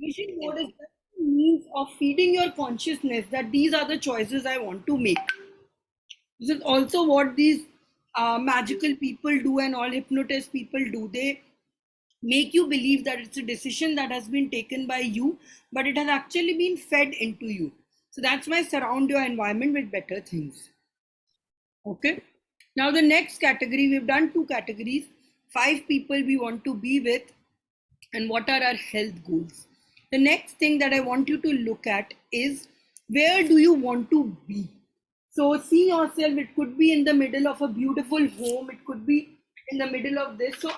Vision board is the means of feeding your consciousness that these are the choices I want to make. This is also what these magical people do and all hypnotist people do. They make you believe that it's a decision that has been taken by you, but it has actually been fed into you. So that's why surround your environment with better things. Okay. Now, the next category, we've done two categories: five people we want to be with, and what are our health goals. The next thing that I want you to look at is where do you want to be? So, see yourself, it could be in the middle of a beautiful home, it could be in the middle of this. So,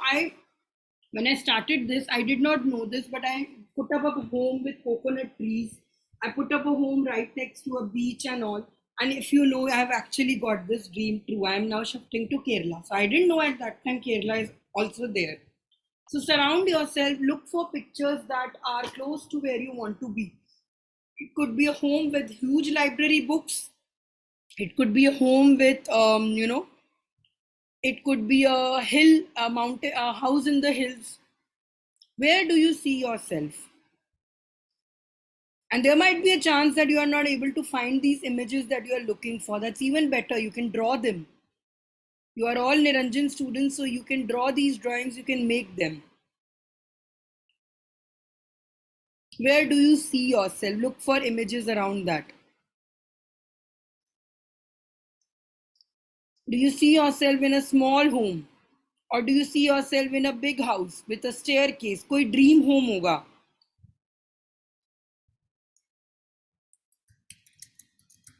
when I started this, I did not know this, but I put up a home with coconut trees. I put up a home right next to a beach and all. And if you know, I have actually got this dream true. I am now shifting to Kerala. So I didn't know at that time Kerala is also there. So surround yourself, look for pictures that are close to where you want to be. It could be a home with huge library books. It could be a home with, it could be a hill, a mountain, a house in the hills. Where do you see yourself? And there might be a chance that you are not able to find these images that you are looking for. That's even better. You can draw them. You are all Niranjan students, so you can draw these drawings, you can make them. Where do you see yourself? Look for images around that. Do you see yourself in a small home? Or do you see yourself in a big house with a staircase? कोई dream home होगा.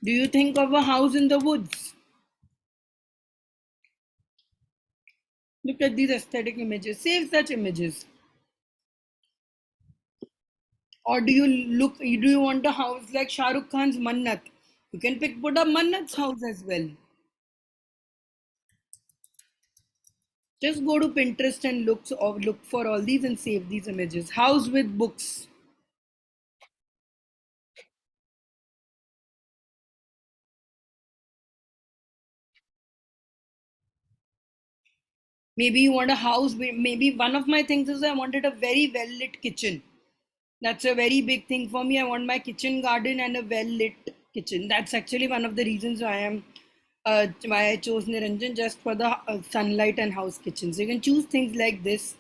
Do you think of a house in the woods? Look at these aesthetic images. Save such images. Or do you want a house like Shah Rukh Khan's Mannat? You can put up Mannat's house as well. Just go to Pinterest and look for all these and save these images. House with books. Maybe you want a house. Maybe one of my things is I wanted a very well lit kitchen. That's a very big thing for me. I want my kitchen garden and a well lit kitchen. That's actually one of the reasons why I chose Niranjan, just for the sunlight and house kitchen. So you can choose things like this.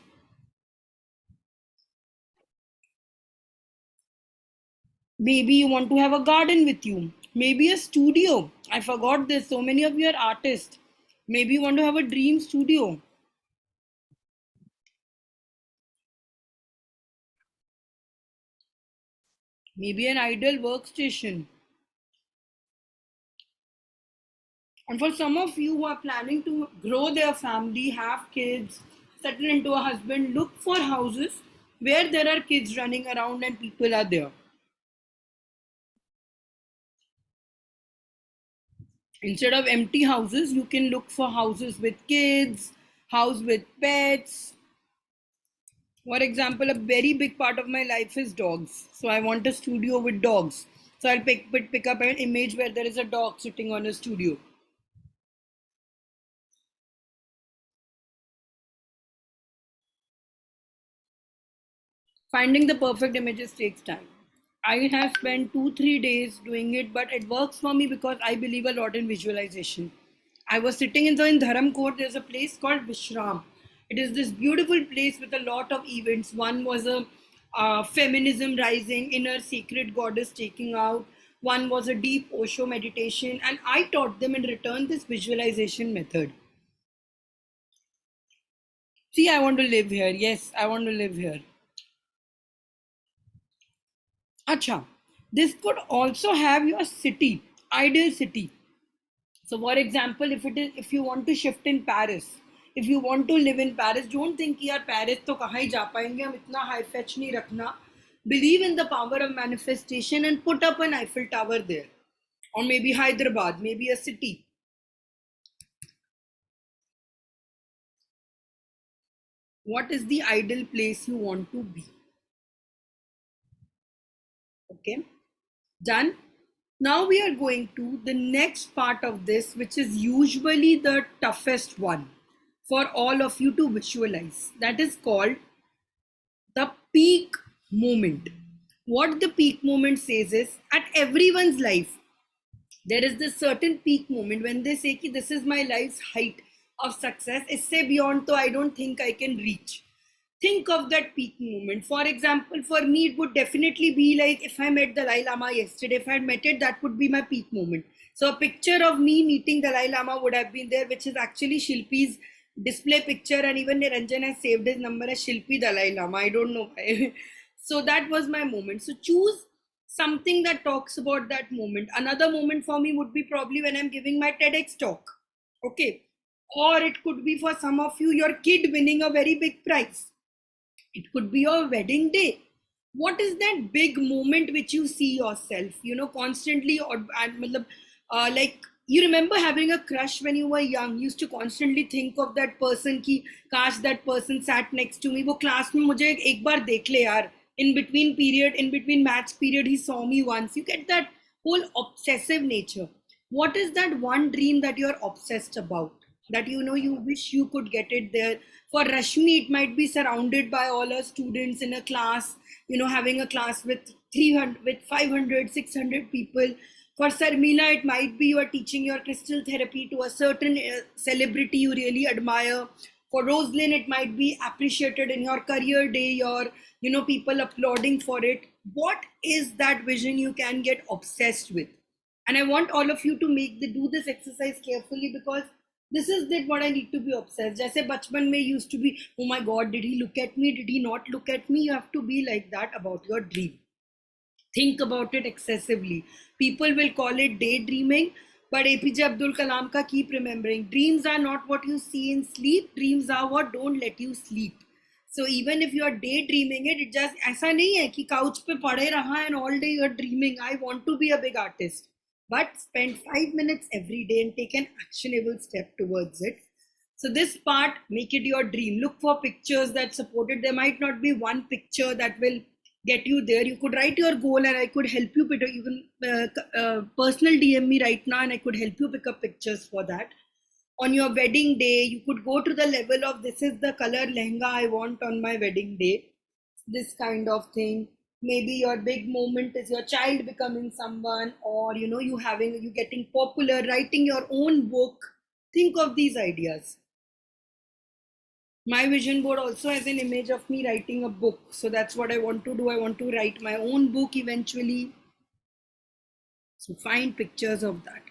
Maybe you want to have a garden with you. Maybe a studio. I forgot this. So many of you are artists. Maybe you want to have a dream studio. Maybe an ideal workstation. And for some of you who are planning to grow their family, have kids, settle into a husband, look for houses where there are kids running around and people are there. Instead of empty houses, you can look for houses with kids, house with pets. For example, a very big part of my life is dogs. So I want a studio with dogs. So I'll pick up an image where there is a dog sitting on a studio. Finding the perfect images takes time. I have spent 2-3 days doing it, but it works for me because I believe a lot in visualization. I was sitting in Dharamkot. There's a place called Vishram. It is this beautiful place with a lot of events. One was a feminism rising, inner sacred goddess taking out. One was a deep Osho meditation, and I taught them in return this visualization method. See, I want to live here. Yes, I want to live here. Acha, this could also have your city, ideal city. So, for example, if you want to shift in Paris, if you want to live in Paris, don't think यार Paris तो कहाँ ही जा पाएंगे हम इतना high fetch नहीं रखना. Believe in the power of manifestation and put up an Eiffel Tower there, or maybe Hyderabad, maybe a city. What is the ideal place you want to be? Okay, done. Now we are going to the next part of this, which is usually the toughest one for all of you to visualize. That is called the peak moment. what the peak moment says is, at everyone's life, there is this certain peak moment when they say ki this is my life's height of success. Isse beyond, so I don't think I can reach. Think of that peak moment. For example, for me, it would definitely be like if I met Dalai Lama yesterday, if I had met it, that would be my peak moment. So a picture of me meeting Dalai Lama would have been there, which is actually Shilpi's display picture, and even Niranjan has saved his number as Shilpi Dalai Lama. I don't know why. So that was my moment. So choose something that talks about that moment. Another moment for me would be probably when I'm giving my TEDx talk. Okay. Or it could be for some of you, your kid winning a very big prize. It could be your wedding day. What is that big moment which you see yourself, constantly, or like, you remember having a crush when you were young? You used to constantly think of that person ki kash that person sat next to me, wo class mein mujhe ek baar dekh le yaar, in between match period he saw me once. You get that whole obsessive nature. What is that one dream that you're obsessed about, that you wish you could get it there? For Rashmi, it might be surrounded by all her students in a class, having a class with 300, with 500, 600 people. For Sarmila, it might be you are teaching your crystal therapy to a certain celebrity you really admire. For Roslyn, it might be appreciated in your career day, your, people applauding for it. What is that vision you can get obsessed with? And I want all of you to do this exercise carefully, because this is that what I need to be obsessed. Jaise bachpan mein used to be, oh my God, did he look at me? Did he not look at me? You have to be like that about your dream. Think about it excessively. People will call it daydreaming, but APJ Abdul Kalam ka keep remembering, dreams are not what you see in sleep. Dreams are what don't let you sleep. So even if you are daydreaming it, it just ऐसा नहीं है कि couch पे पड़े रहा and all day you are dreaming, I want to be a big artist. But spend 5 minutes every day and take an actionable step towards it. So this part, make it your dream. Look for pictures that support it. There might not be one picture that will get you there. You could write your goal and I could help you pick. You can personal DM me right now and I could help you pick up pictures for that. On your wedding day, you could go to the level of, this is the color lehenga I want on my wedding day. This kind of thing. Maybe your big moment is your child becoming someone, or you getting popular, writing your own book. Think of these ideas. My vision board also has an image of me writing a book. So that's what I want to do. I want to write my own book eventually. So find pictures of that.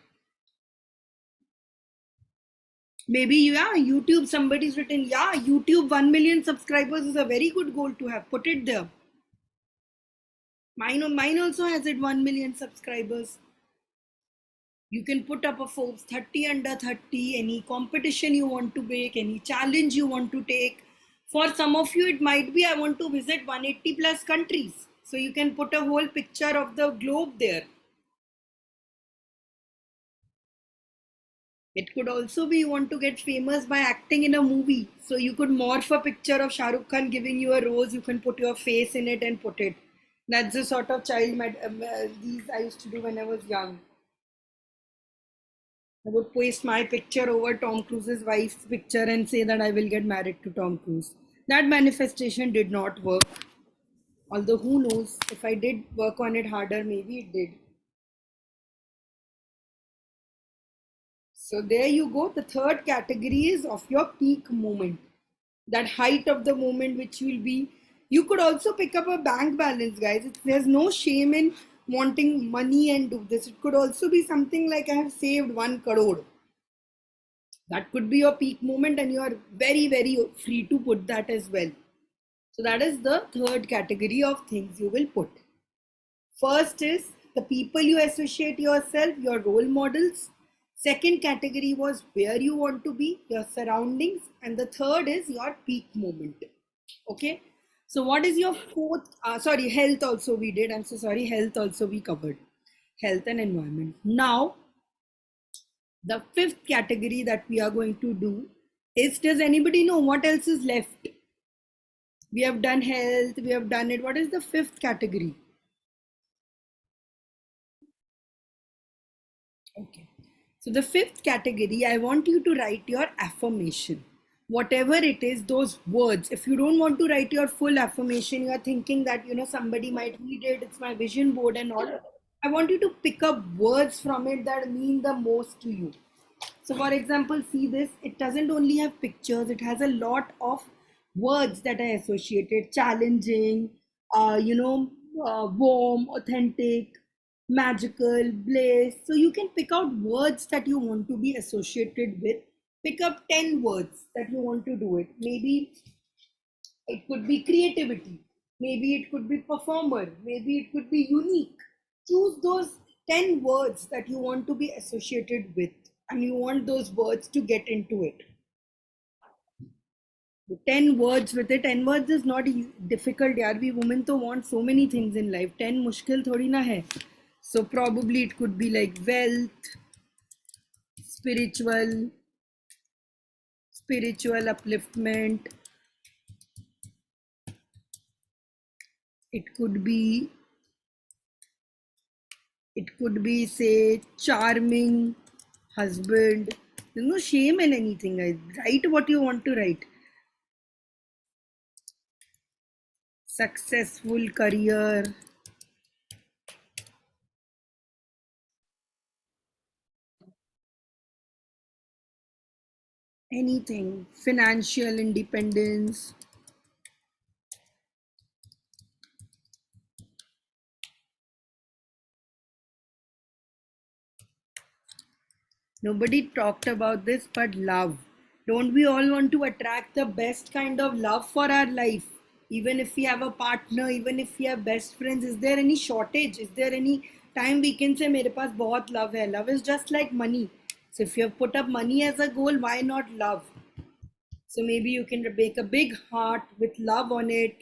Maybe, yeah, YouTube, somebody's written, yeah, YouTube 1 million subscribers is a very good goal to have. Put it there. Mine also has it 1 million subscribers. You can put up a Forbes 30 under 30, any competition you want to make, any challenge you want to take. For some of you, it might be, I want to visit 180 plus countries. So you can put a whole picture of the globe there. It could also be you want to get famous by acting in a movie. So you could morph a picture of Shah Rukh Khan giving you a rose. You can put your face in it and put it. That's the sort of these I used to do when I was young. I would paste my picture over Tom Cruise's wife's picture and say that I will get married to Tom Cruise. That manifestation did not work. Although who knows, if I did work on it harder, maybe it did. So there you go. The third category is of your peak moment. That height of the moment which will be. You could also pick up a bank balance, guys. There's no shame in wanting money and do this. It could also be something like I have saved 1 crore. That could be your peak moment and you are very, very free to put that as well. So that is the third category of things you will put. First is the people you associate yourself, your role models. Second category was where you want to be, your surroundings. And the third is your peak moment. Okay. So what is your fourth? Health also we did. I'm so sorry. Health also we covered. Health and environment. Now, the fifth category that we are going to do is, does anybody know what else is left? We have done health, we have done it. What is the fifth category? Okay. So the fifth category, I want you to write your affirmation. whatever it is, those words, if you don't want to write your full affirmation, you are thinking that, somebody might read it, it's my vision board and all. I want you to pick up words from it that mean the most to you. So, for example, see this, it doesn't only have pictures, it has a lot of words that are associated: challenging, warm, authentic, magical, bliss. So, you can pick out words that you want to be associated with. Pick up 10 words that you want to do it. Maybe it could be creativity, maybe it could be performer, maybe it could be unique. Choose those 10 words that you want to be associated with, and you want those words to get into it. 10 words with it. 10 words is not difficult, yaar. We women to want so many things in life. 10 mushkil thodi na hai. So probably it could be like wealth, spiritual, spiritual upliftment. It could be say charming husband. There's no shame in anything, guys. Write what you want to write. Successful career. Anything. Financial independence. Nobody talked about this, but love. Don't we all want to attract the best kind of love for our life? Even if we have a partner, even if we have best friends, is there any shortage? Is there any time we can say, mere paas bahut love hai? Love is just like money. So if you have put up money as a goal, why not love? So maybe you can make a big heart with love on it.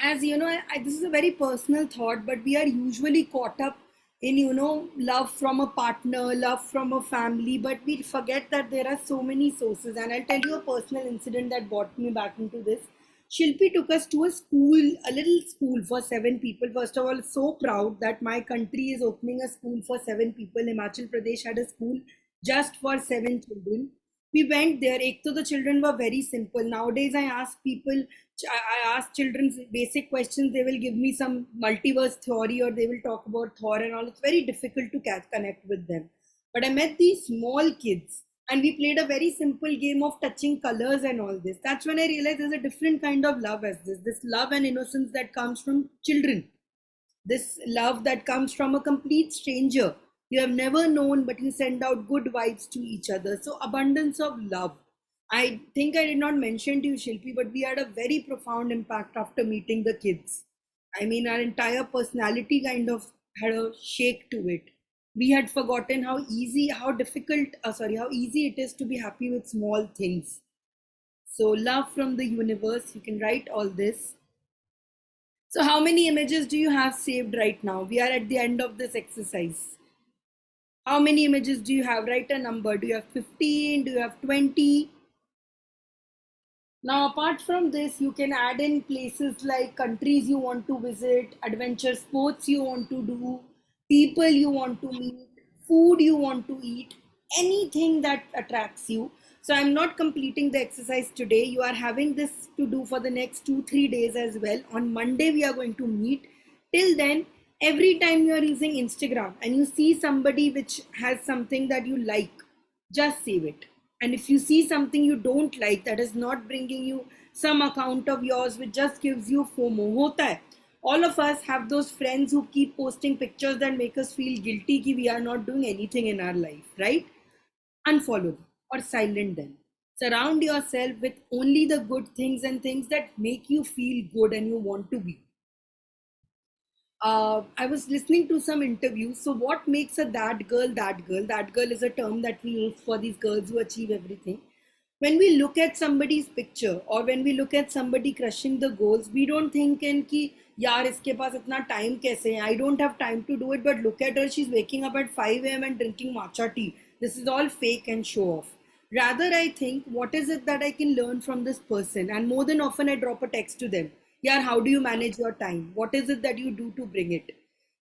As you know, this is a very personal thought, but we are usually caught up in, love from a partner, love from a family, but we forget that there are so many sources. And I'll tell you a personal incident that brought me back into this. Shilpi took us to a school, a little school for 7 people. First of all, so proud that my country is opening a school for 7 people. Himachal Pradesh had a school just for 7 children. We went there. Ek to the children were very simple. Nowadays, I ask people, I ask children basic questions. They will give me some multiverse theory, or they will talk about Thor and all. It's very difficult to connect with them. But I met these small kids, and we played a very simple game of touching colors and all this. That's when I realized there's a different kind of love as this love and innocence that comes from children, this love that comes from a complete stranger you have never known, but you send out good vibes to each other. So abundance of love. I think I did not mention to you, Shilpi, but we had a very profound impact after meeting the kids. I mean, our entire personality kind of had a shake to it. We had forgotten how easy it is to be happy with small things. So love from the universe, you can write all this. So how many images do you have saved right now? We are at the end of this exercise. How many images do you have? Write a number. Do you have 15? Do you have 20? Now, apart from this, you can add in places like countries you want to visit, adventure sports you want to do, people you want to meet, food you want to eat, anything that attracts you. So, I'm not completing the exercise today. You are having this to do for the next 2-3 days as well. On Monday, we are going to meet. Till then, every time you are using Instagram and you see somebody which has something that you like, just save it. And if you see something you don't like that is not bringing you some account of yours which just gives you FOMO, hota hai. All of us have those friends who keep posting pictures that make us feel guilty कि we are not doing anything in our life, right? Unfollow them or silent them. Surround yourself with only the good things and things that make you feel good and you want to be. I was listening to some interviews. So, what makes a that girl that girl? That girl is a term that we use for these girls who achieve everything. When we look at somebody's picture or when we look at somebody crushing the goals, we don't think in कि यार इसके पास इतना time कैसे है? I don't have time to do it. But look at her, she's waking up at 5 a.m. and drinking matcha tea. This is all fake and show off. Rather, I think, what is it that I can learn from this person? And more than often, I drop a text to them. Yeah, how do you manage your time? What is it that you do to bring it?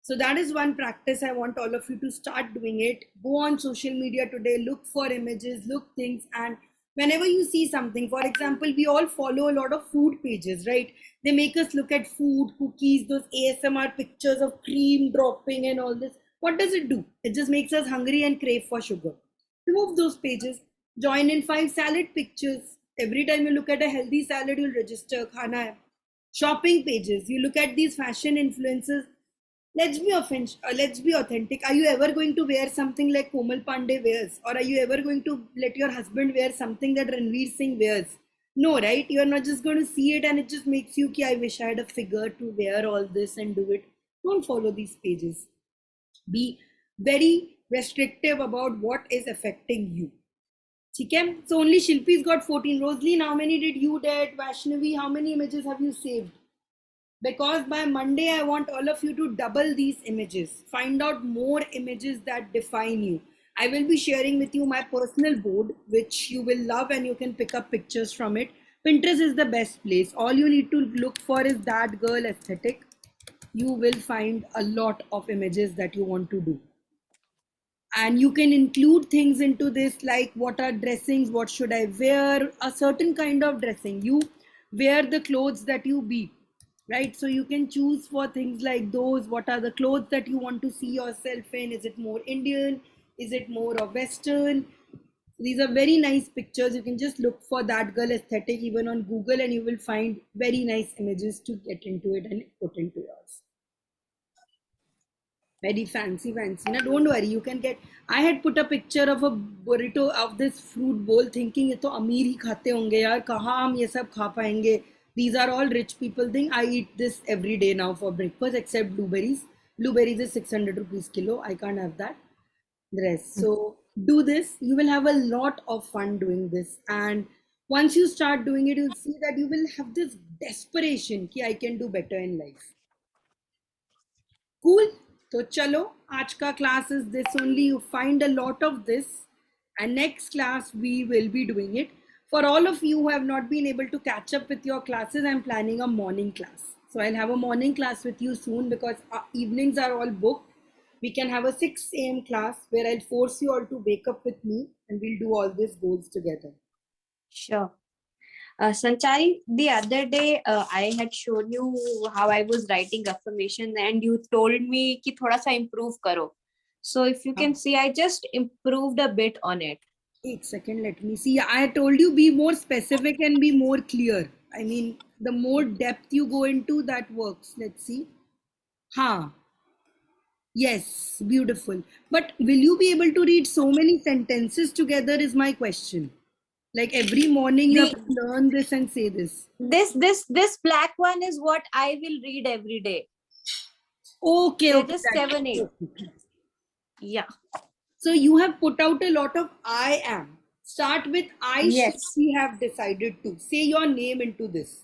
So that is one practice I want all of you to start doing it. Go on social media today, look for images, look things, and whenever you see something, for example, we all follow a lot of food pages, right? They make us look at food, cookies, those ASMR pictures of cream dropping and all this. What does it do? It just makes us hungry and crave for sugar. Remove those pages, join in 5 salad pictures. Every time you look at a healthy salad, you'll register khana hai. Shopping pages, you look at these fashion influencers. Let's be authentic. Are you ever going to wear something like Komal Pandey wears, or are you ever going to let your husband wear something that Ranveer Singh wears? No, right? You are not just going to see it and it just makes you ki I wish I had a figure to wear all this and do it. Don't follow these pages. Be very restrictive about what is affecting you. Okay? So only Shilpi's got 14. Rosaline, how many did you get? Vaishnavi, how many images have you saved? Because by Monday, I want all of you to double these images. Find out more images that define you. I will be sharing with you my personal board, which you will love and you can pick up pictures from it. Pinterest is the best place. All you need to look for is that girl aesthetic. You will find a lot of images that you want to do. And you can include things into this like what are dressings, what should I wear, a certain kind of dressing. You wear the clothes that you be, right? So you can choose for things like those. What are the clothes that you want to see yourself in? Is it more Indian? Is it more of Western? These are very nice pictures. You can just look for that girl aesthetic even on Google and you will find very nice images to get into it and put into yours. Very fancy. Now don't worry, you can get. I had put a picture of a burrito of this fruit bowl, thinking ये तो अमीर ही खाते होंगे यार, कहाँ हम ये सब खा पाएंगे. These are all rich people thing. I eat this every day now for breakfast, except blueberries. Blueberries is 600 rupees kilo. I can't have that. The rest. So do this. You will have a lot of fun doing this, and once you start doing it, you'll see that you will have this desperation कि I can do better in life. Cool. तो चलो आज का class is this only. You find a lot of this, and next class we will be doing it. For all of you who have not been able to catch up with your classes, I'm planning a morning class. So I'll have a morning class with you soon because our evenings are all booked. We can have a 6 a.m. class where I'll force you all to wake up with me and we'll do all these goals together. Sure. Sanchari, the other day I had shown you how I was writing affirmation and you told me कि थोड़ा सा improve करो. So if you can see, I just improved a bit on it. 1 second, let me see. I told you be more specific and be more clear. I mean, the more depth you go into, that works. Let's see. Yes, beautiful. But will you be able to read so many sentences together is my question. Like every morning you have to learn this and say this. This black one is what I will read every day. Okay, okay. Just 7, 8. Yeah. So you have put out a lot of I am. Start with I Yes. should have decided to. Say your name into this.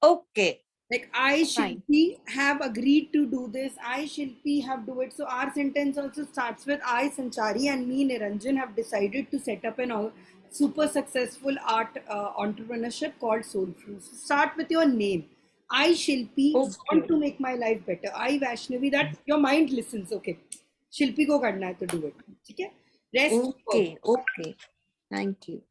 Okay. Like I Shilpi have agreed to do this. I Shilpi have do it. So our sentence also starts with I Sanchari and me Niranjan have decided to set up an super successful art entrepreneurship called Soulful. So start with your name. I Shilpi want to make my life better. I Vaishnavi, that your mind listens. Okay. Shilpi ko karna hai to do it. Okay. Rest. Okay. Thank you.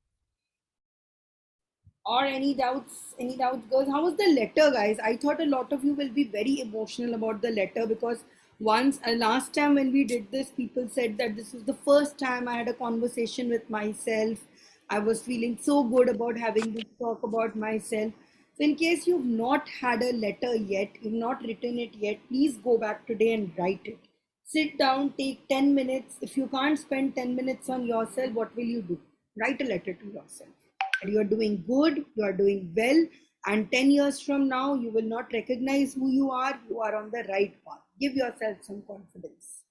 Or any doubts girls? How was the letter, guys? I thought a lot of you will be very emotional about the letter because once last time when we did this, people said that this was the first time I had a conversation with myself. I was feeling so good about having this talk about myself. So in case you've not had a letter yet, you've not written it yet, please go back today and write it. Sit down, take 10 minutes. If you can't spend 10 minutes on yourself, what will you do? Write a letter to yourself. You are doing good, you are doing well, and 10 years from now, you will not recognize who you are on the right path. Give yourself some confidence.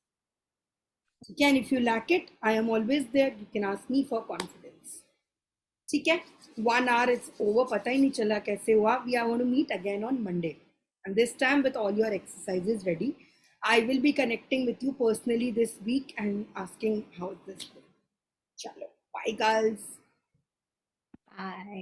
Okay, and if you lack it, I am always there. You can ask me for confidence. Okay, 1 hour is over. Pata hi nahi chala kaise hua. We are going to meet again on Monday. And this time with all your exercises ready. I will be connecting with you personally this week and asking how is this going. Chalo. Bye, girls. Bye.